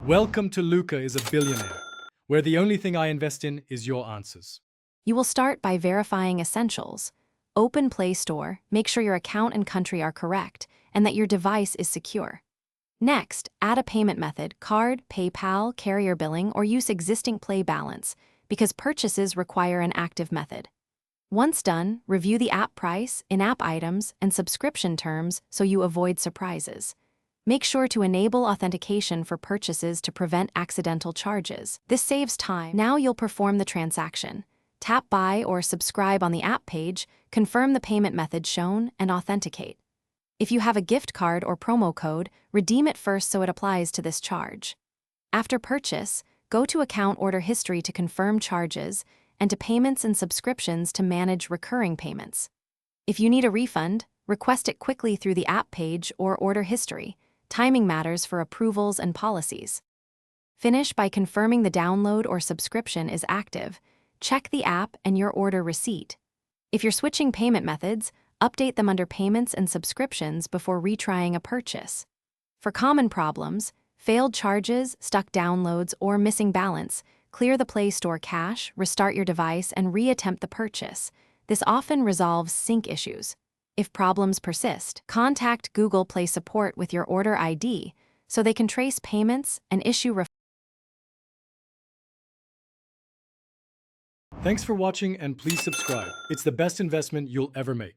Welcome to Luca is a Billionaire, where the only thing I invest in is your answers. You will start by verifying essentials. Open Play Store, make sure your account and country are correct, and that your device is secure. Next, add a payment method, card, PayPal, carrier billing, or use existing Play balance, because purchases require an active method. Once done, review the app price, in-app items, and subscription terms so you avoid surprises. Make sure to enable authentication for purchases to prevent accidental charges. This saves time. Now you'll perform the transaction. Tap Buy or Subscribe on the app page, confirm the payment method shown, and authenticate. If you have a gift card or promo code, redeem it first so it applies to this charge. After purchase, go to Account Order History to confirm charges, and to Payments and Subscriptions to manage recurring payments. If you need a refund, request it quickly through the app page or Order History. Timing matters for approvals and policies. Finish by confirming the download or subscription is active. Check the app and your order receipt. If you're switching payment methods, update them under Payments and Subscriptions before retrying a purchase. For common problems, failed charges, stuck downloads, or missing balance, clear the Play Store cache, restart your device, and reattempt the purchase. This often resolves sync issues. If problems persist, contact Google Play Support with your order ID so they can trace payments and issue refunds. Thanks for watching and please subscribe. It's the best investment you'll ever make.